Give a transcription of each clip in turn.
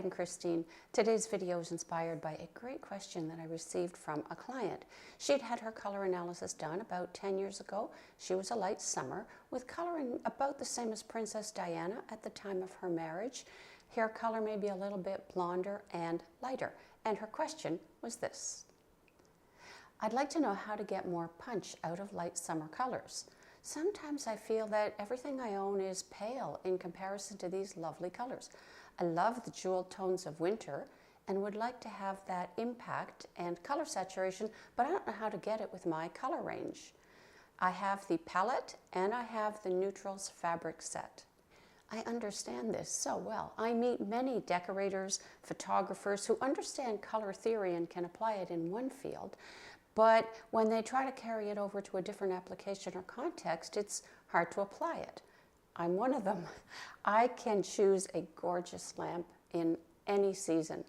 I'm Christine. Today's video is inspired by a great question that I received from a client. She'd had her color analysis done about 10 years ago. She was a light summer with coloring about the same as Princess Diana at the time of her marriage. Hair color may be a little bit blonder and lighter. And her question was this: I'd like to know how to get more punch out of light summer colors. Sometimes I feel that everything I own is pale in comparison to these lovely colors. I love the jeweled tones of winter and would like to have that impact and color saturation, but I don't know how to get it with my color range. I have the palette and I have the neutrals fabric set. I understand this so well. I meet many decorators, photographers who understand color theory and can apply it in one field, but when they try to carry it over to a different application or context, it's hard to apply it. I'm one of them. I can choose a gorgeous lamp in any season.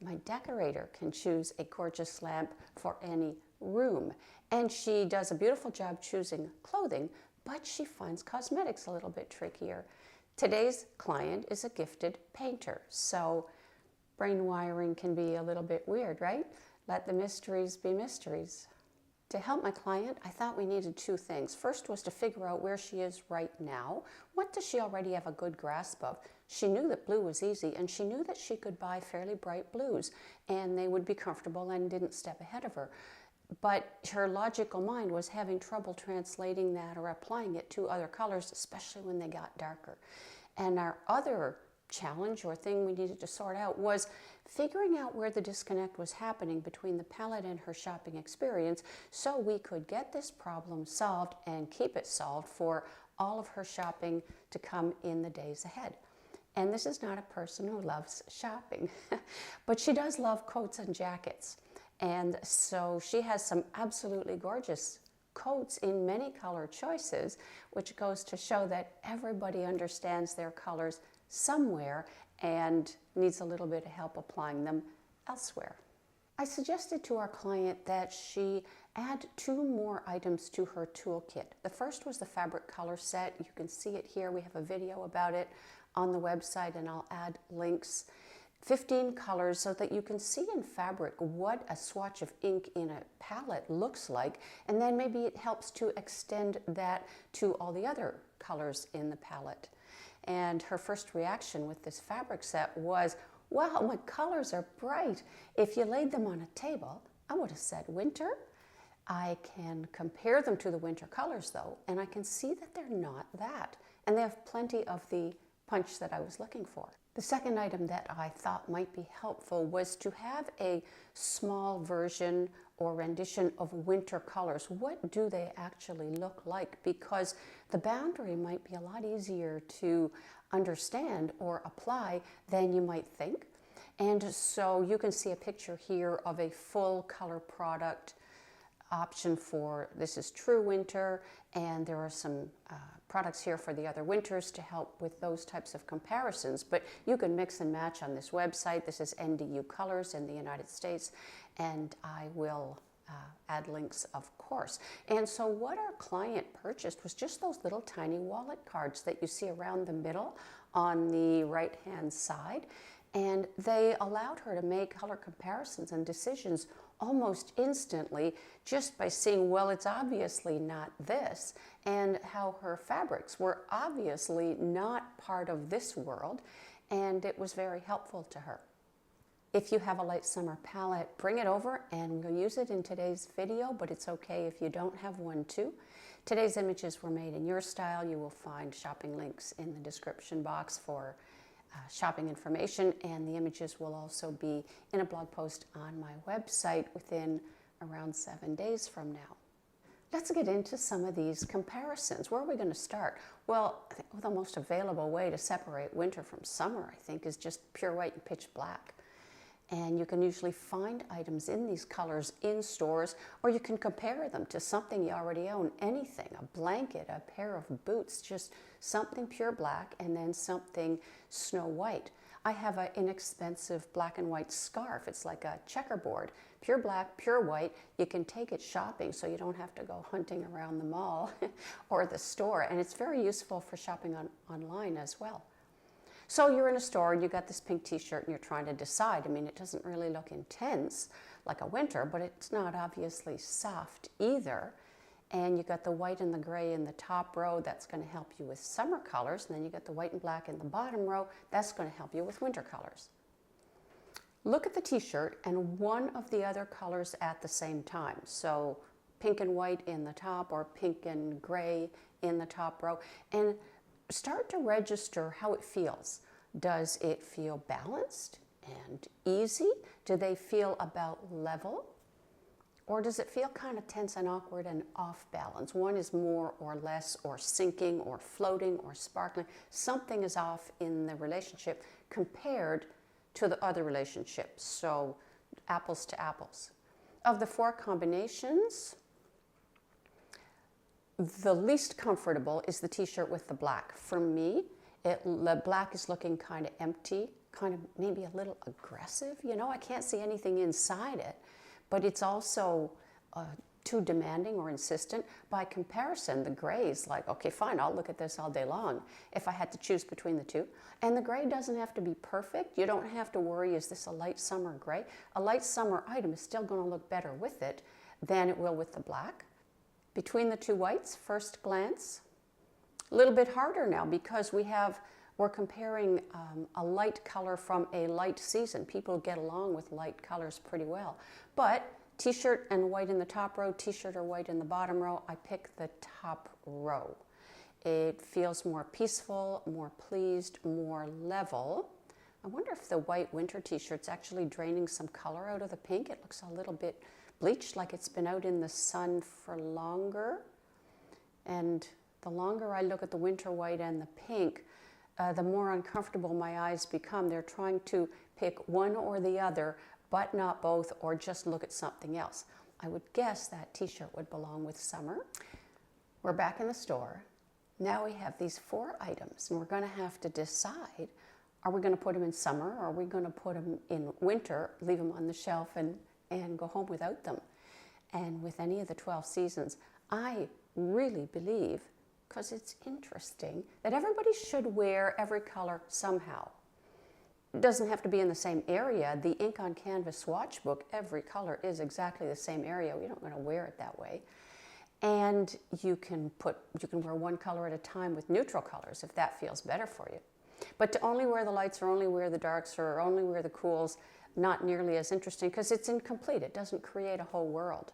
My decorator can choose a gorgeous lamp for any room. And she does a beautiful job choosing clothing, but she finds cosmetics a little bit trickier. Today's client is a gifted painter, so brain wiring can be a little bit weird, right? Let the mysteries be mysteries. To help my client, I thought we needed two things. First was to figure out where she is right now. What does she already have a good grasp of? She knew that blue was easy, and she knew that she could buy fairly bright blues, and they would be comfortable and didn't step ahead of her. But her logical mind was having trouble translating that or applying it to other colors, especially when they got darker. And our other challenge or thing we needed to sort out was figuring out where the disconnect was happening between the palette and her shopping experience so we could get this problem solved and keep it solved for all of her shopping to come in the days ahead. And this is not a person who loves shopping, but she does love coats and jackets. And so she has some absolutely gorgeous coats in many color choices, which goes to show that everybody understands their colors somewhere and needs a little bit of help applying them elsewhere. I suggested to our client that she add 2 more items to her toolkit. The first was the fabric color set. You can see it here. We have a video about it on the website, and I'll add links. 15 colors so that you can see in fabric what a swatch of ink in a palette looks like, and then maybe it helps to extend that to all the other colors in the palette. And her first reaction with this fabric set was, wow, my colors are bright. If you laid them on a table, I would have said winter. I can compare them to the winter colors though, and I can see that they're not that. And they have plenty of the punch that I was looking for. The second item that I thought might be helpful was to have a small version or rendition of winter colors. What do they actually look like? Because the boundary might be a lot easier to understand or apply than you might think. And so you can see a picture here of a full color product option for this is true winter, and there are some products here for the other winters to help with those types of comparisons, but you can mix and match on this website. This is NDU Colors in the United States, and I will add links, of course. And so what our client purchased was just those little tiny wallet cards that you see around the middle on the right hand side, and they allowed her to make color comparisons and decisions almost instantly just by seeing, well, it's obviously not this, and how her fabrics were obviously not part of this world, and it was very helpful to her. If you have a light summer palette, bring it over and we'll use it in today's video, but it's okay if you don't have one too. Today's images were made in URStyle. You will find shopping links in the description box for shopping information, and the images will also be in a blog post on my website within around 7 days from now. Let's get into some of these comparisons. Where are we going to start? Well, I think the most available way to separate winter from summer, I think, is just pure white and pitch black. And you can usually find items in these colors in stores, or you can compare them to something you already own, anything, a blanket, a pair of boots, just something pure black and then something snow white. I have an inexpensive black and white scarf. It's like a checkerboard, pure black, pure white. You can take it shopping so you don't have to go hunting around the mall or the store, and it's very useful for shopping online as well. So you're in a store and you got this pink t-shirt and you're trying to decide. I mean, it doesn't really look intense like a winter, but it's not obviously soft either. And you got the white and the gray in the top row, that's going to help you with summer colors. And then you got the white and black in the bottom row, that's going to help you with winter colors. Look at the t-shirt and one of the other colors at the same time. So pink and white in the top, or pink and gray in the top row, and start to register how it feels. Does it feel balanced and easy? Do they feel about level? Or does it feel kind of tense and awkward and off balance? One is more or less, or sinking, or floating, or sparkling. Something is off in the relationship compared to the other relationships. So apples to apples. Of the 4 combinations, the least comfortable is the t-shirt with the black. For me, the black is looking kind of empty, kind of maybe a little aggressive. You know, I can't see anything inside it, but it's also too demanding or insistent. By comparison, the gray is like, okay, fine, I'll look at this all day long if I had to choose between the two. And the gray doesn't have to be perfect. You don't have to worry, is this a light summer gray? A light summer item is still going to look better with it than it will with the black. Between the 2 whites, first glance, a little bit harder now because we're comparing a light color from a light season. People get along with light colors pretty well. But t-shirt and white in the top row, t-shirt or white in the bottom row, I pick the top row. It feels more peaceful, more pleased, more level. I wonder if the white winter t-shirt's actually draining some color out of the pink. It looks a little bit bleached, like it's been out in the sun for longer. And the longer I look at the winter white and the pink, the more uncomfortable my eyes become. They're trying to pick one or the other, but not both, or just look at something else. I would guess that t-shirt would belong with summer. We're back in the store. Now we have these 4 items, and we're going to have to decide, are we going to put them in summer, or are we going to put them in winter, leave them on the shelf and go home without them? And with any of the 12 seasons, I really believe, because it's interesting, that everybody should wear every color somehow. It doesn't have to be in the same area. The ink on canvas swatch book, every color is exactly the same area. You're not going to wear it that way. And you can wear one color at a time with neutral colors if that feels better for you. But to only wear the lights, or only wear the darks, or only wear the cools, not nearly as interesting, because it's incomplete. It doesn't create a whole world.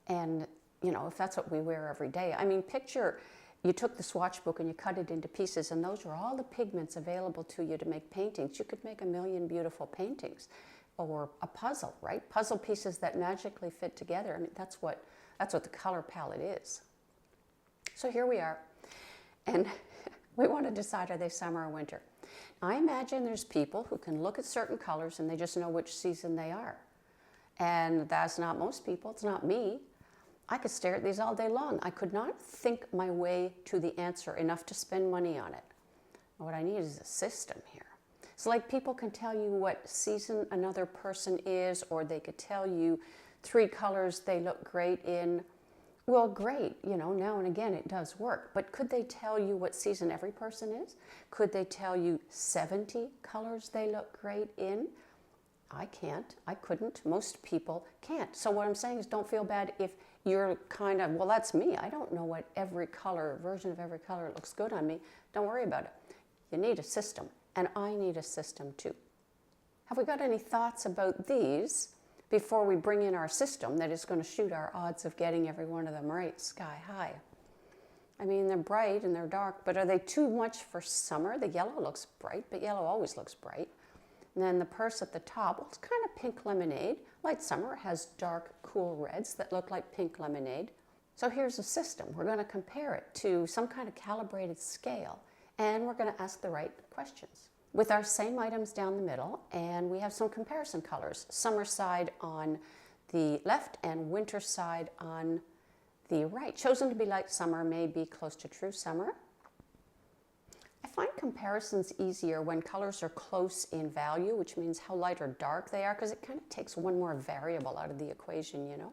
And, you know, if that's what we wear every day. I mean, picture you took the swatch book and you cut it into pieces, and those were all the pigments available to you to make paintings. You could make a million beautiful paintings, or a puzzle, right? Puzzle pieces that magically fit together. I mean, that's what the color palette is. So here we are, and we want to decide, are they summer or winter? I imagine there's people who can look at certain colors and they just know which season they are. And that's not most people. It's not me. I could stare at these all day long. I could not think my way to the answer enough to spend money on it. What I need is a system here. It's like people can tell you what season another person is, or they could tell you 3 colors they look great in. Well, great, you know, now and again it does work. But could they tell you what season every person is? Could they tell you 70 colors they look great in? I can't. I couldn't. Most people can't. So what I'm saying is, don't feel bad if you're kind of, well, that's me. I don't know what every color, version of every color looks good on me. Don't worry about it. You need a system, and I need a system too. Have we got any thoughts about these before we bring in our system that is going to shoot our odds of getting every one of them right sky high? I mean, they're bright and they're dark, but are they too much for summer? The yellow looks bright, but yellow always looks bright. And then the purse at the top, well, it's kind of pink lemonade. Light summer has dark, cool reds that look like pink lemonade. So here's a system. We're going to compare it to some kind of calibrated scale, and we're going to ask the right questions with our same items down the middle, and we have some comparison colors. Summer side on the left and winter side on the right. Chosen to be light summer may be close to true summer. I find comparisons easier when colors are close in value, which means how light or dark they are, because it kind of takes one more variable out of the equation, you know.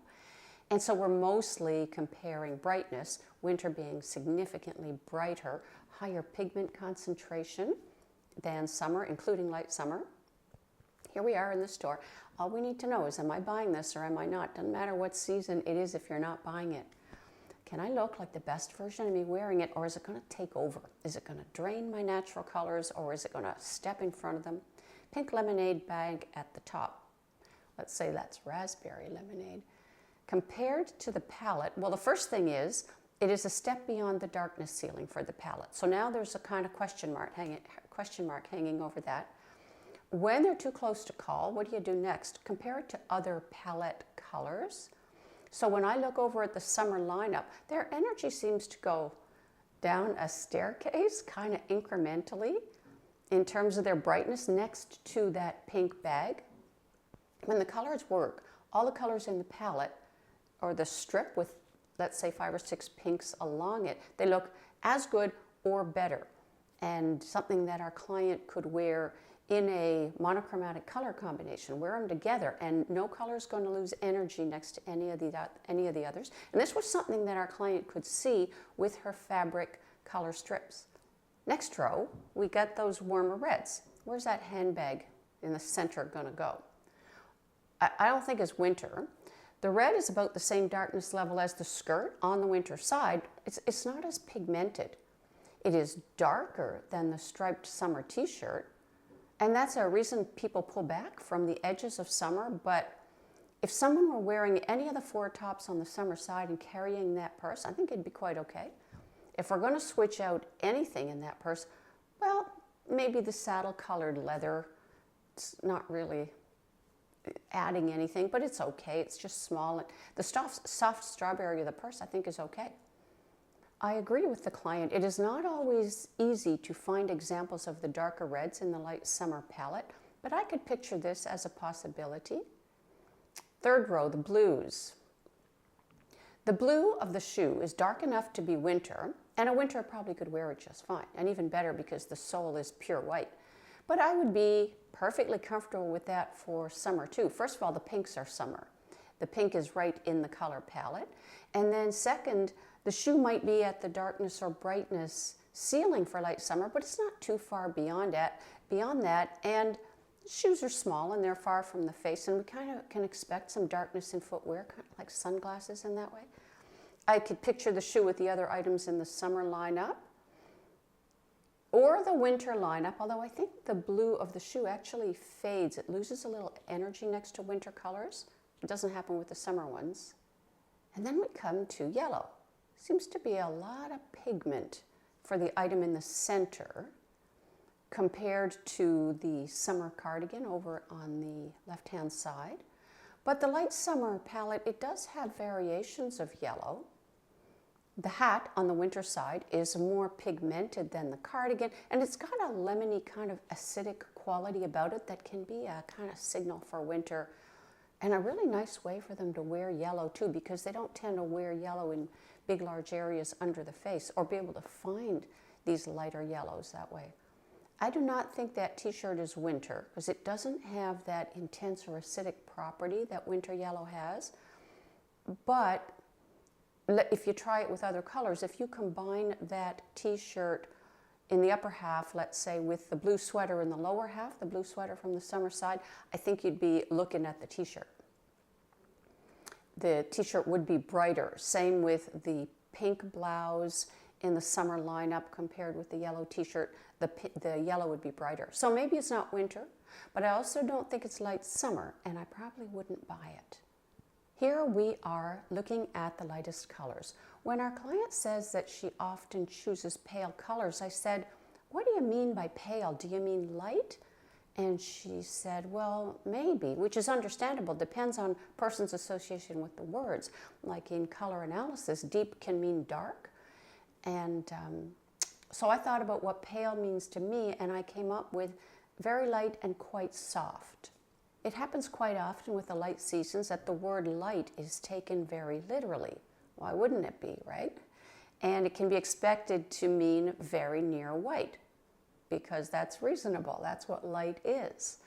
And so we're mostly comparing brightness, winter being significantly brighter, higher pigment concentration. than summer, including light summer. Here we are in the store. All we need to know is, am I buying this or am I not? Doesn't matter what season it is if you're not buying it. Can I look like the best version of me wearing it, or is it going to take over? Is it going to drain my natural colors, or is it going to step in front of them? Pink lemonade bag at the top. Let's say that's raspberry lemonade. Compared to the palette, well, the first thing is, it is a step beyond the darkness ceiling for the palette. So now there's a kind of question mark hanging over that. When they're too close to call, what do you do next? Compare it to other palette colors. So when I look over at the summer lineup, their energy seems to go down a staircase, kind of incrementally, in terms of their brightness next to that pink bag. When the colors work, all the colors in the palette, or the strip with, let's say, 5 or 6 pinks along it, they look as good or better. And something that our client could wear in a monochromatic color combination, wear them together, and no color is going to lose energy next to any of the others. And this was something that our client could see with her fabric color strips. Next row, we got those warmer reds. Where's that handbag in the center going to go? I don't think it's winter. The red is about the same darkness level as the skirt on the winter side. It's not as pigmented. It is darker than the striped summer t-shirt, and that's a reason people pull back from the edges of summer. But if someone were wearing any of the 4 tops on the summer side and carrying that purse, I think it'd be quite okay. If we're going to switch out anything in that purse, well, maybe the saddle colored leather. It's not really adding anything, but it's okay. It's just small. The soft strawberry of the purse, I think, is okay. I agree with the client. It is not always easy to find examples of the darker reds in the light summer palette, but I could picture this as a possibility. Third row, the blues. The blue of the shoe is dark enough to be winter, and a winter probably could wear it just fine, and even better because the sole is pure white. But I would be perfectly comfortable with that for summer too. First of all, the pinks are summer. The pink is right in the color palette. And then second, the shoe might be at the darkness or brightness ceiling for light summer, but it's not too far beyond that. And shoes are small and they're far from the face, and we kind of can expect some darkness in footwear, kind of like sunglasses in that way. I could picture the shoe with the other items in the summer lineup, or the winter lineup, although I think the blue of the shoe actually fades. It loses a little energy next to winter colors. It doesn't happen with the summer ones. And then we come to yellow. Seems to be a lot of pigment for the item in the center compared to the summer cardigan over on the left-hand side. But the light summer palette, it does have variations of yellow. The hat on the winter side is more pigmented than the cardigan, and it's got a lemony kind of acidic quality about it that can be a kind of signal for winter, and a really nice way for them to wear yellow too, because they don't tend to wear yellow in big large areas under the face or be able to find these lighter yellows that way. I do not think that t-shirt is winter because it doesn't have that intense or acidic property that winter yellow has. But if you try it with other colors, if you combine that t-shirt in the upper half, let's say, with the blue sweater in the lower half, the blue sweater from the summer side, I think you'd be looking at the t-shirt. The t-shirt would be brighter. Same with the pink blouse in the summer lineup compared with the yellow t-shirt. The yellow would be brighter. So maybe it's not winter, but I also don't think it's light summer, and I probably wouldn't buy it. Here we are looking at the lightest colors. When our client says that she often chooses pale colors, I said, what do you mean by pale? Do you mean light? And she said, well, maybe, which is understandable. Depends on person's association with the words. Like in color analysis, deep can mean dark. And so I thought about what pale means to me, and I came up with very light and quite soft. It happens quite often with the light seasons that the word light is taken very literally. Why wouldn't it be, right? And it can be expected to mean very near white, because that's reasonable. That's what light is.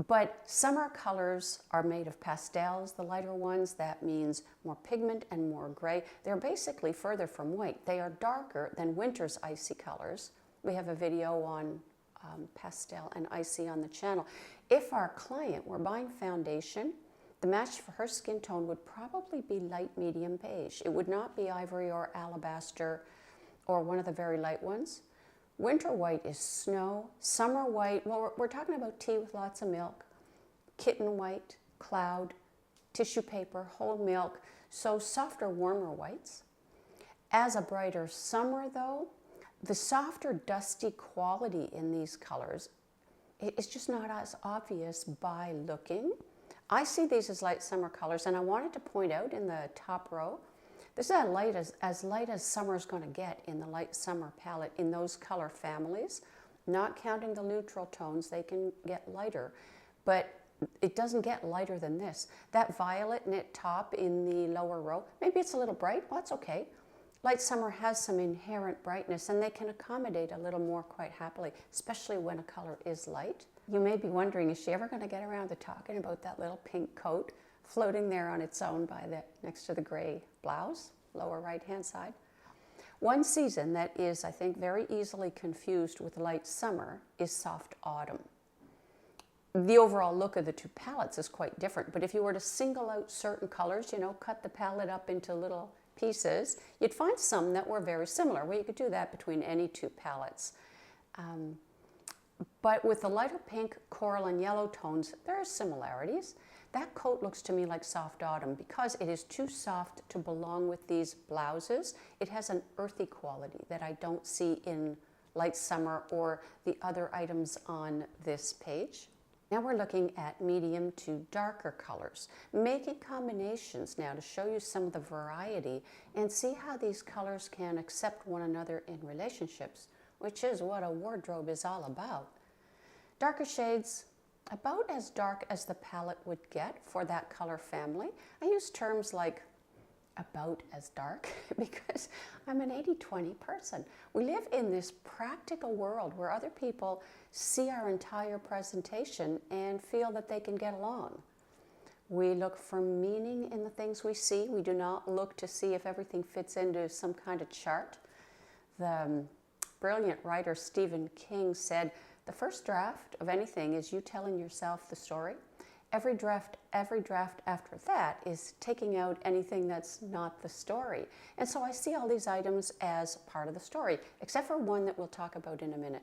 But summer colors are made of pastels, the lighter ones. That means more pigment and more gray. They're basically further from white. They are darker than winter's icy colors. We have a video on pastel and icy on the channel. If our client were buying foundation, the match for her skin tone would probably be light medium beige. It would not be ivory or alabaster or one of the very light ones. Winter white is snow. Summer white, well, we're talking about tea with lots of milk. Kitten white, cloud, tissue paper, whole milk. So softer, warmer whites. As a brighter summer though, the softer, dusty quality in these colors is just not as obvious by looking. I see these as light summer colors, and I wanted to point out in the top row, this is as light as summer's going to get in the light summer palette in those color families. Not counting the neutral tones, they can get lighter, but it doesn't get lighter than this. That violet knit top in the lower row, maybe it's a little bright, well, that's okay. Light summer has some inherent brightness, and they can accommodate a little more quite happily, especially when a color is light. You may be wondering, is she ever going to get around to talking about that little pink coat floating there on its own next to the gray blouse, lower right-hand side? One season that is, I think, very easily confused with light summer is soft autumn. The overall look of the two palettes is quite different, but if you were to single out certain colors, cut the palette up into little pieces, you'd find some that were very similar. Well, you could do that between any two palettes. But with the lighter pink, coral, and yellow tones, there are similarities. That coat looks to me like soft autumn because it is too soft to belong with these blouses. It has an earthy quality that I don't see in light summer or the other items on this page. Now we're looking at medium to darker colors, making combinations now to show you some of the variety and see how these colors can accept one another in relationships, which is what a wardrobe is all about. Darker shades, about as dark as the palette would get for that color family. I use terms like about as dark because I'm an 80-20 person. We live in this practical world where other people see our entire presentation and feel that they can get along. We look for meaning in the things we see. We do not look to see if everything fits into some kind of chart. The brilliant writer Stephen King said, the first draft of anything is you telling yourself the story. Every draft after that is taking out anything that's not the story. And so I see all these items as part of the story, except for one that we'll talk about in a minute.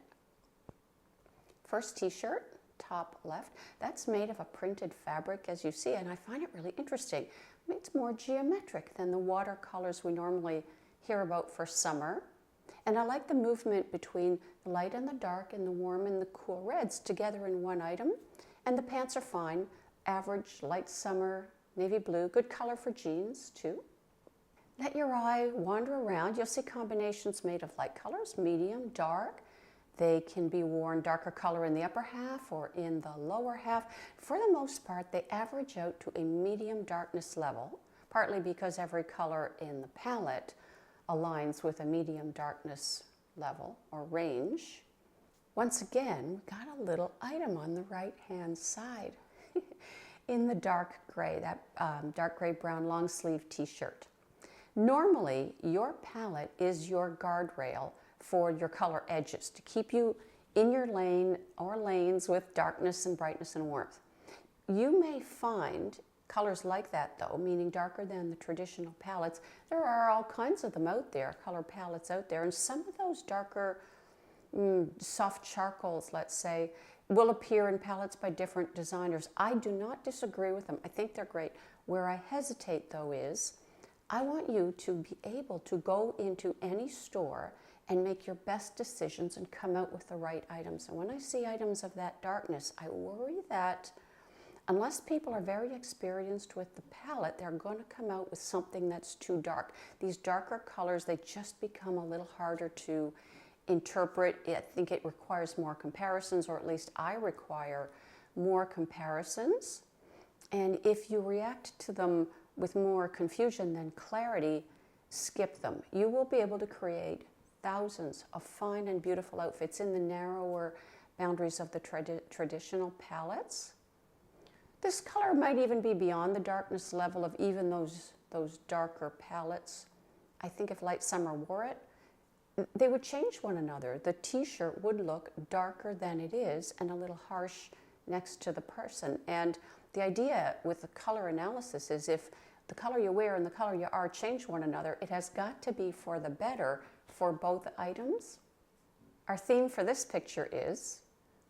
First t-shirt, top left, that's made of a printed fabric, as you see, and I find it really interesting. It's more geometric than the watercolors we normally hear about for summer. And I like the movement between the light and the dark and the warm and the cool reds together in one item. And the pants are fine, average, light summer, navy blue, good color for jeans too. Let your eye wander around. You'll see combinations made of light colors, medium, dark. They can be worn darker color in the upper half or in the lower half. For the most part, they average out to a medium darkness level, partly because every color in the palette aligns with a medium darkness level or range. Once again, we've got a little item on the right-hand side in the dark gray, that dark gray brown long sleeve t-shirt. Normally, your palette is your guardrail for your color edges to keep you in your lane or lanes with darkness and brightness and warmth. You may find colors like that though, meaning darker than the traditional palettes. There are all kinds of them out there, color palettes out there, and some of those darker soft charcoals, let's say, will appear in palettes by different designers. I do not disagree with them. I think they're great. Where I hesitate though is, I want you to be able to go into any store and make your best decisions and come out with the right items. And when I see items of that darkness, I worry that unless people are very experienced with the palette, they're going to come out with something that's too dark. These darker colors, they just become a little harder to interpret. I think it requires more comparisons, or at least I require more comparisons. And if you react to them with more confusion than clarity, skip them. You will be able to create thousands of fine and beautiful outfits in the narrower boundaries of the traditional palettes. This color might even be beyond the darkness level of even those darker palettes. I think if Light Summer wore it, they would change one another. The t-shirt would look darker than it is and a little harsh next to the person. And the idea with the color analysis is if the color you wear and the color you are change one another, it has got to be for the better for both items. Our theme for this picture is,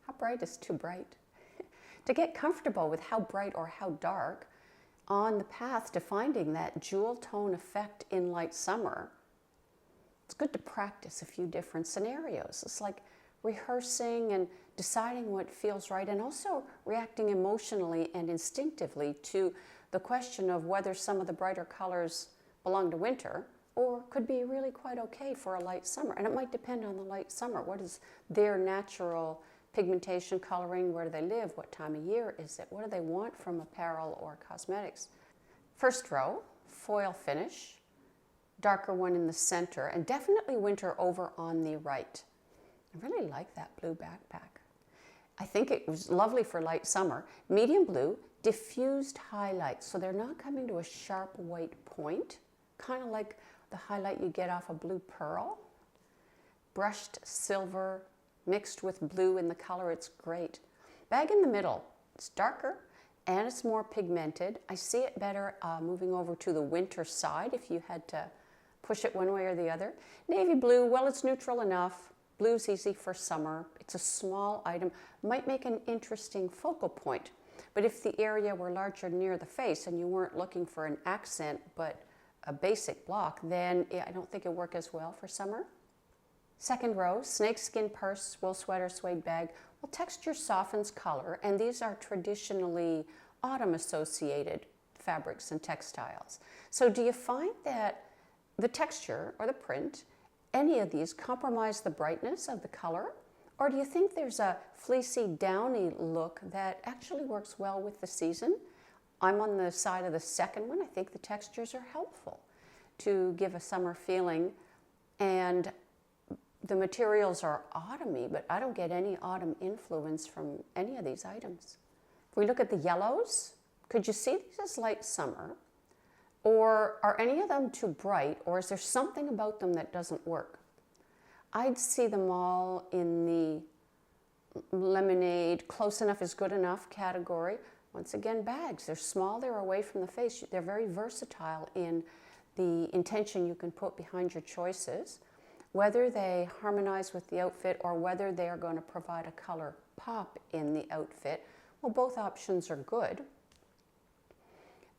how bright is too bright? To get comfortable with how bright or how dark on the path to finding that jewel tone effect in light summer, it's good to practice a few different scenarios. It's like rehearsing and deciding what feels right, and also reacting emotionally and instinctively to the question of whether some of the brighter colors belong to winter or could be really quite okay for a light summer. And it might depend on the light summer. What is their natural pigmentation, coloring? Where do they live? What time of year is it? What do they want from apparel or cosmetics? First row, foil finish, darker one in the center, and definitely winter over on the right. I really like that blue backpack. I think it was lovely for light summer. Medium blue, diffused highlights, so they're not coming to a sharp white point, kind of like the highlight you get off a blue pearl. Brushed silver mixed with blue in the color, it's great. Bag in the middle, it's darker and it's more pigmented. I see it better moving over to the winter side if you had to push it one way or the other. Navy blue, well, it's neutral enough. Blue's easy for summer. It's a small item, might make an interesting focal point. But if the area were larger near the face and you weren't looking for an accent but a basic block, then I don't think it'd work as well for summer. Second row, snakeskin purse, wool sweater, suede bag. Well, texture softens color, and these are traditionally autumn-associated fabrics and textiles. So do you find that the texture or the print, any of these compromise the brightness of the color? Or do you think there's a fleecy, downy look that actually works well with the season? I'm on the side of the second one. I think the textures are helpful to give a summer feeling, and the materials are autumny, but I don't get any autumn influence from any of these items. If we look at the yellows, could you see these as light summer? Or are any of them too bright, or is there something about them that doesn't work? I'd see them all in the lemonade, close enough is good enough category. Once again, bags, they're small, they're away from the face. They're very versatile in the intention you can put behind your choices, whether they harmonize with the outfit or whether they are going to provide a color pop in the outfit. Well, both options are good.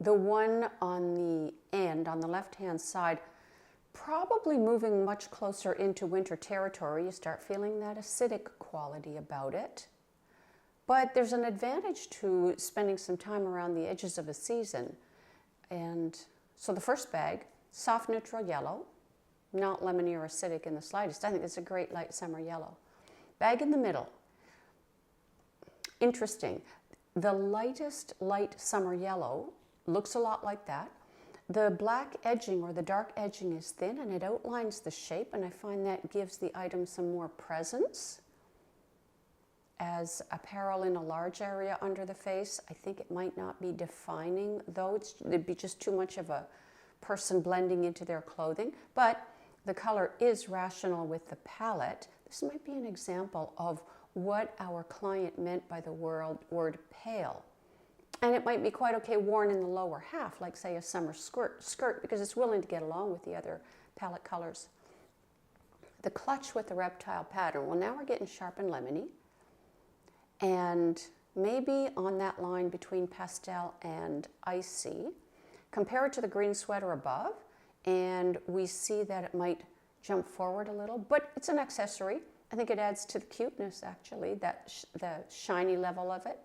The one on the end, on the left-hand side, probably moving much closer into winter territory. You start feeling that acidic quality about it. But there's an advantage to spending some time around the edges of a season. And so the first bag, soft neutral yellow, not lemony or acidic in the slightest. I think it's a great light summer yellow. Bag in the middle, interesting. The lightest light summer yellow looks a lot like that. The black edging or the dark edging is thin and it outlines the shape, and I find that gives the item some more presence. As apparel in a large area under the face, I think it might not be defining, though it'd be just too much of a person blending into their clothing, but the color is rational with the palette. This might be an example of what our client meant by the word pale. And it might be quite okay worn in the lower half, like say a summer skirt, because it's willing to get along with the other palette colors. The clutch with the reptile pattern. Well, now we're getting sharp and lemony. And maybe on that line between pastel and icy, compare it to the green sweater above, and we see that it might jump forward a little, but it's an accessory. I think it adds to the cuteness, actually, the shiny level of it.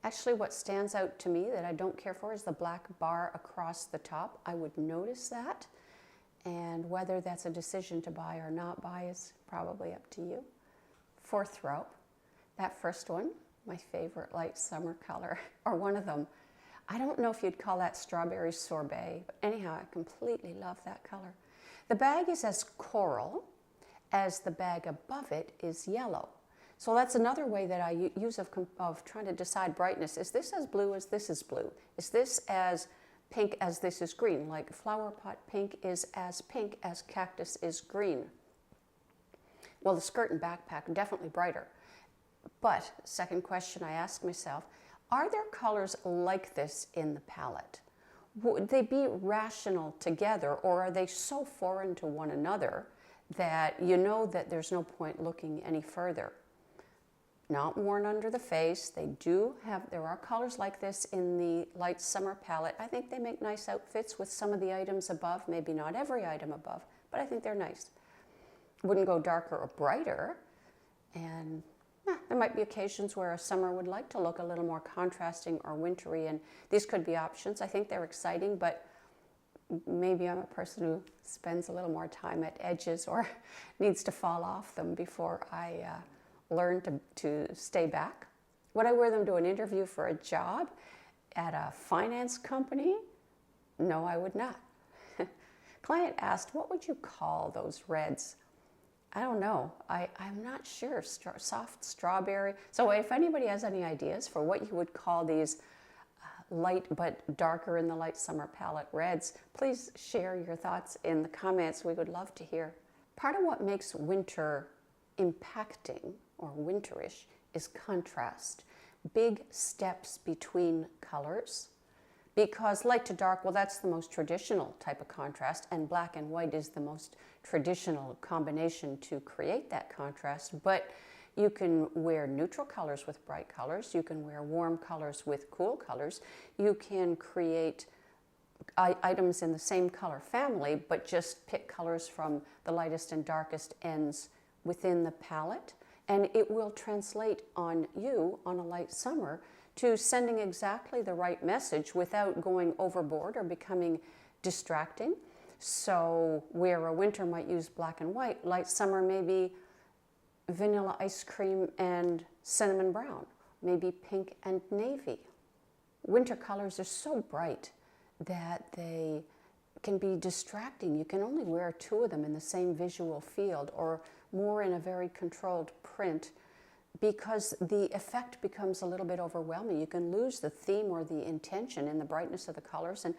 Actually, what stands out to me that I don't care for is the black bar across the top. I would notice that, and whether that's a decision to buy or not buy is probably up to you. Fourth row, that first one, my favorite light summer color, or one of them. I don't know if you'd call that strawberry sorbet, but anyhow, I completely love that color. The bag is as coral as the bag above it is yellow. So that's another way that I use of trying to decide brightness. Is this as blue as this is blue? Is this as pink as this is green? Like flower pot pink is as cactus is green. Well, the skirt and backpack are definitely brighter. But, second question I asked myself, are there colors like this in the palette? Would they be rational together, or are they so foreign to one another that you know that there's no point looking any further? Not worn under the face. There are colors like this in the light summer palette. I think they make nice outfits with some of the items above, maybe not every item above, but I think they're nice. Wouldn't go darker or brighter, and there might be occasions where a summer would like to look a little more contrasting or wintry, and these could be options. I think they're exciting, but maybe I'm a person who spends a little more time at edges or needs to fall off them before I learn to stay back. Would I wear them to an interview for a job at a finance company? No, I would not. Client asked, what would you call those reds? I don't know. I'm not sure. Soft strawberry. So if anybody has any ideas for what you would call these light but darker in the light summer palette reds, please share your thoughts in the comments. We would love to hear. Part of what makes winter impacting or winterish is contrast. Big steps between colors. Because light to dark, well, that's the most traditional type of contrast, and black and white is the most traditional combination to create that contrast. But you can wear neutral colors with bright colors. You can wear warm colors with cool colors. You can create items in the same color family, but just pick colors from the lightest and darkest ends within the palette. And it will translate on you on a light summer to sending exactly the right message without going overboard or becoming distracting. So where a winter might use black and white, light summer may be vanilla ice cream and cinnamon brown, maybe pink and navy. Winter colors are so bright that they can be distracting. You can only wear two of them in the same visual field or more in a very controlled print, because the effect becomes a little bit overwhelming. You can lose the theme or the intention in the brightness of the colors, and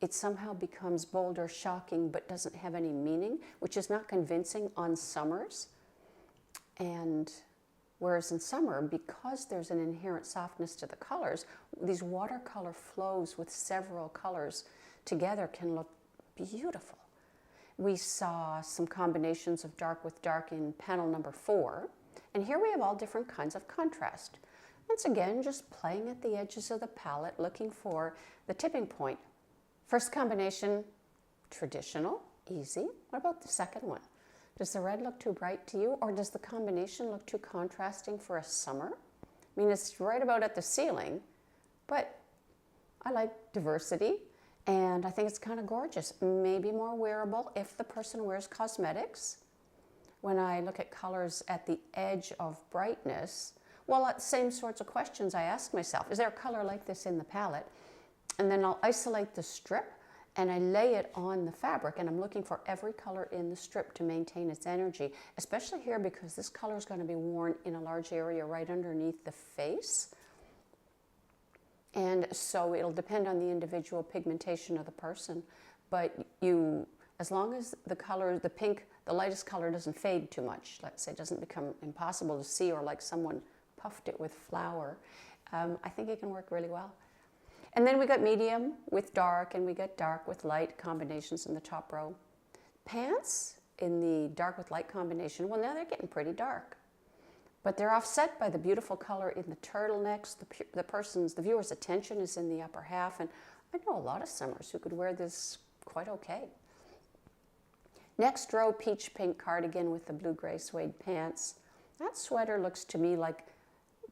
it somehow becomes bold or shocking but doesn't have any meaning, which is not convincing on summers. And whereas in summer, because there's an inherent softness to the colors, these watercolor flows with several colors together can look beautiful. We saw some combinations of dark with dark in panel number 4. And here we have all different kinds of contrast. Once again, just playing at the edges of the palette, looking for the tipping point. First combination, traditional, easy. What about the second one? Does the red look too bright to you, or does the combination look too contrasting for a summer? I mean, it's right about at the ceiling, but I like diversity, and I think it's kind of gorgeous. Maybe more wearable if the person wears cosmetics. When I look at colors at the edge of brightness, well, same sorts of questions I ask myself. Is there a color like this in the palette? And then I'll isolate the strip and I lay it on the fabric, and I'm looking for every color in the strip to maintain its energy, especially here because this color is going to be worn in a large area right underneath the face. And so it'll depend on the individual pigmentation of the person, but as long as the color, the pink, the lightest color doesn't fade too much, let's say it doesn't become impossible to see or like someone puffed it with flour, I think it can work really well. And then we got medium with dark, and we got dark with light combinations in the top row. Pants in the dark with light combination, well, now they're getting pretty dark. But they're offset by the beautiful color in the turtlenecks. The viewer's attention is in the upper half, and I know a lot of summers who could wear this quite okay. Next row, peach pink cardigan with the blue-gray suede pants. That sweater looks to me like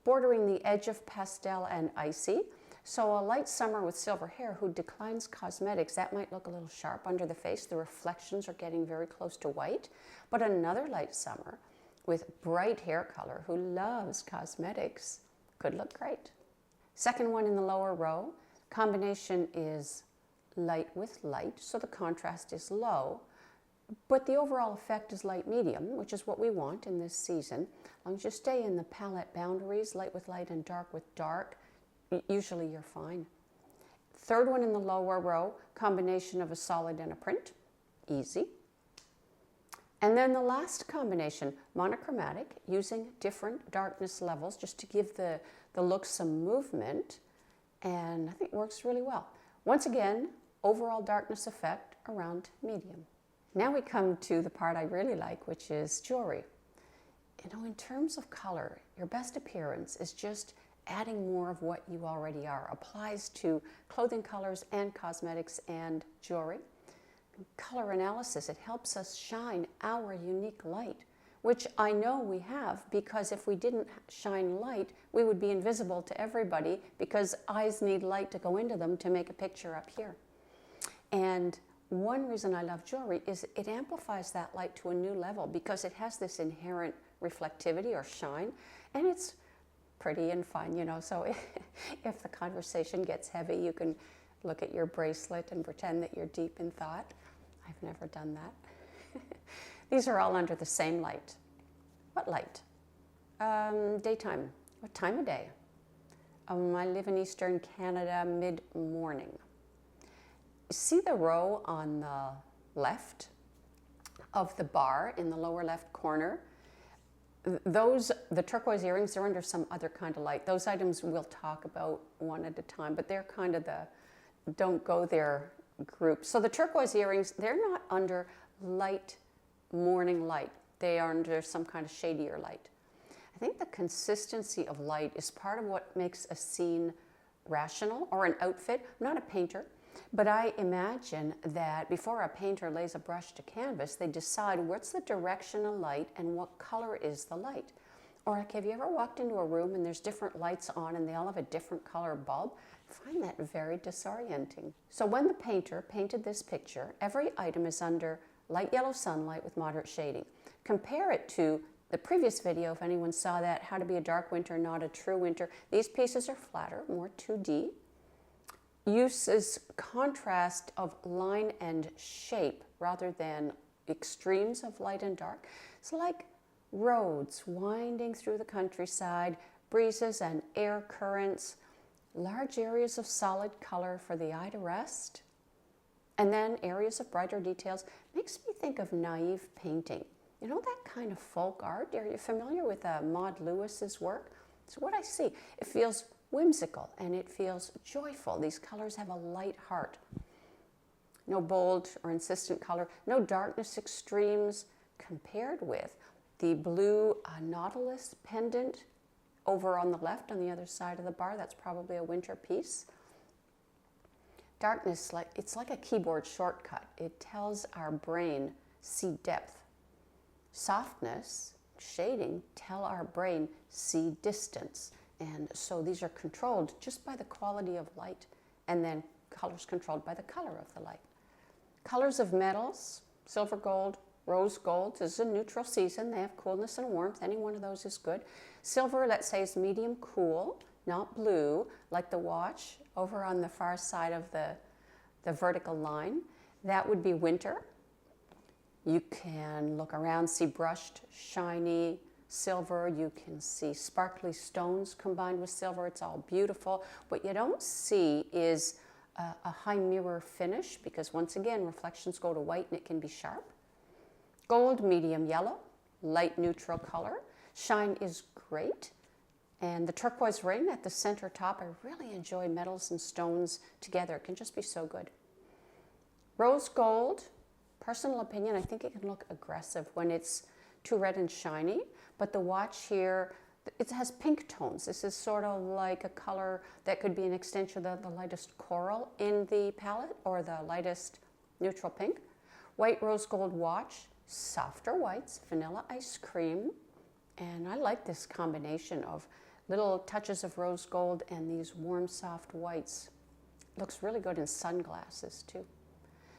bordering the edge of pastel and icy. So a light summer with silver hair who declines cosmetics, that might look a little sharp under the face. The reflections are getting very close to white. But another light summer with bright hair color who loves cosmetics could look great. Second one in the lower row, combination is light with light, so the contrast is low. But the overall effect is light medium, which is what we want in this season. As long as you stay in the palette boundaries, light with light and dark with dark, usually you're fine. Third one in the lower row, combination of a solid and a print, easy. And then the last combination, monochromatic, using different darkness levels just to give the look some movement. And I think it works really well. Once again, overall darkness effect around medium. Now we come to the part I really like, which is jewelry. You know, in terms of color, your best appearance is just adding more of what you already are. Applies to clothing colors and cosmetics and jewelry. Color analysis, it helps us shine our unique light, which I know we have, because if we didn't shine light, we would be invisible to everybody, because eyes need light to go into them to make a picture up here. And one reason I love jewelry is it amplifies that light to a new level, because it has this inherent reflectivity or shine, and it's pretty and fun, you know. So if the conversation gets heavy, you can look at your bracelet and pretend that you're deep in thought. I've never done that. These are all under the same light. What light? Daytime. What time of day? I live in Eastern Canada, mid-morning. See the row on the left of the bar in the lower left corner? The turquoise earrings, they're under some other kind of light. Those items we'll talk about one at a time, but they're kind of the don't go there group. So the turquoise earrings, they're not under light morning light. They are under some kind of shadier light. I think the consistency of light is part of what makes a scene rational, or an outfit. I'm not a painter, but I imagine that before a painter lays a brush to canvas, they decide what's the direction of light and what color is the light. Or like, have you ever walked into a room and there's different lights on and they all have a different color bulb? I find that very disorienting. So when the painter painted this picture, every item is under light yellow sunlight with moderate shading. Compare it to the previous video, if anyone saw that, how to be a dark winter, not a true winter. These pieces are flatter, more 2D. Uses contrast of line and shape rather than extremes of light and dark. It's like roads winding through the countryside, breezes and air currents, large areas of solid color for the eye to rest, and then areas of brighter details. Makes me think of naive painting. You know, that kind of folk art? Are you familiar with Maud Lewis's work? It's what I see. It feels whimsical and it feels joyful. These colors have a light heart. No bold or insistent color, no darkness extremes, compared with the blue Nautilus pendant over on the left on the other side of the bar. That's probably a winter piece. Darkness, it's like a keyboard shortcut. It tells our brain, see depth. Softness, shading, tell our brain, see distance. And so these are controlled just by the quality of light, and then colors controlled by the color of the light. Colors of metals, silver gold, rose gold. This is a neutral season. They have coolness and warmth. Any one of those is good. Silver, let's say, is medium cool, not blue, like the watch over on the far side of the vertical line. That would be winter. You can look around, see brushed, shiny silver. You can see sparkly stones combined with silver. It's all beautiful. What you don't see is a high mirror finish, because once again, reflections go to white and it can be sharp. Gold, medium yellow, light neutral color. Shine is great. And the turquoise ring at the center top, I really enjoy metals and stones together. It can just be so good. Rose gold, personal opinion, I think it can look aggressive when it's too red and shiny. But the watch here, it has pink tones. This is sort of like a color that could be an extension of the lightest coral in the palette, or the lightest neutral pink. White rose gold watch, softer whites, vanilla ice cream. And I like this combination of little touches of rose gold and these warm, soft whites. Looks really good in sunglasses too.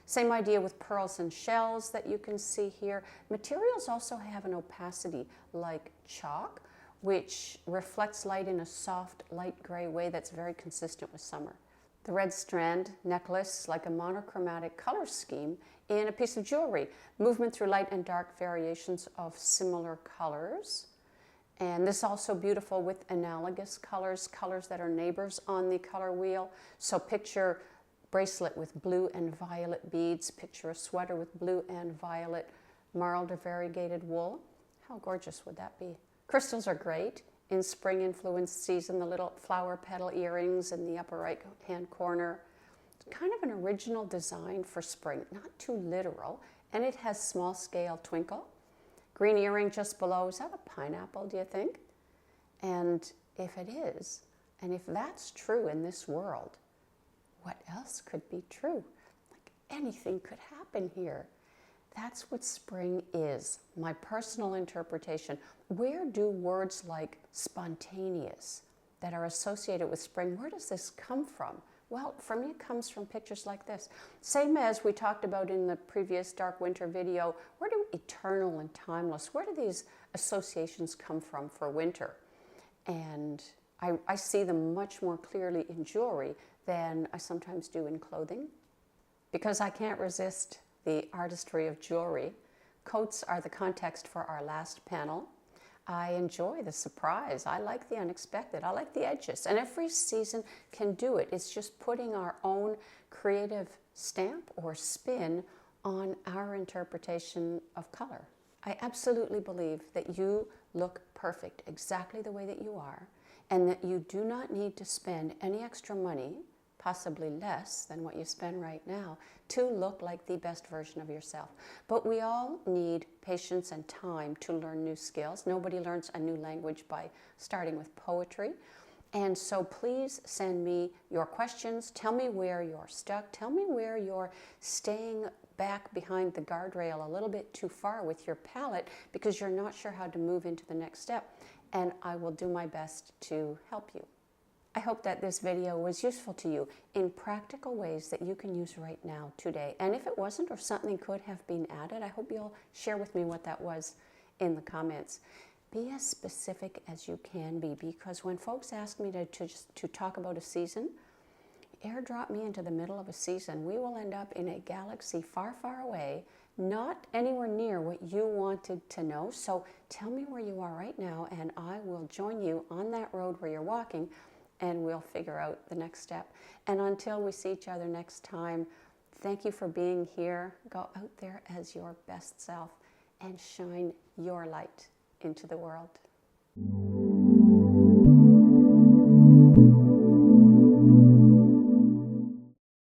Same idea with pearls and shells that you can see here. Materials also have an opacity like chalk, which reflects light in a soft, light gray way that's very consistent with summer. The red strand necklace, like a monochromatic color scheme in a piece of jewelry. Movement through light and dark variations of similar colors. And this is also beautiful with analogous colors, colors that are neighbors on the color wheel. So picture bracelet with blue and violet beads, picture a sweater with blue and violet marled or variegated wool. How gorgeous would that be? Crystals are great. In spring influenced season, the little flower petal earrings in the upper right hand corner. It's kind of an original design for spring, not too literal, and it has small scale twinkle. Green earring just below, is that a pineapple, do you think? And if it is, and if that's true in this world, what else could be true? Like anything could happen here. That's what spring is, my personal interpretation. Where do words like spontaneous that are associated with spring, where does this come from? Well, for me, it comes from pictures like this. Same as we talked about in the previous Dark Winter video, where do eternal and timeless, where do these associations come from for winter? And I see them much more clearly in jewelry than I sometimes do in clothing, because I can't resist the artistry of jewelry. Coats are the context for our last panel. I enjoy the surprise. I like the unexpected. I like the edges. And every season can do it. It's just putting our own creative stamp or spin on our interpretation of color. I absolutely believe that you look perfect exactly the way that you are, and that you do not need to spend any extra money, possibly less than what you spend right now, to look like the best version of yourself. But we all need patience and time to learn new skills. Nobody learns a new language by starting with poetry. And so please send me your questions. Tell me where you're stuck. Tell me where you're staying back behind the guardrail a little bit too far with your palette because you're not sure how to move into the next step. And I will do my best to help you. I hope that this video was useful to you in practical ways that you can use right now, today. And if it wasn't, or something could have been added, I hope you'll share with me what that was in the comments. Be as specific as you can be, because when folks ask me to talk about a season, airdrop me into the middle of a season. We will end up in a galaxy far, far away, not anywhere near what you wanted to know. So tell me where you are right now, and I will join you on that road where you're walking, and we'll figure out the next step. And until we see each other next time, thank you for being here. Go out there as your best self and shine your light into the world.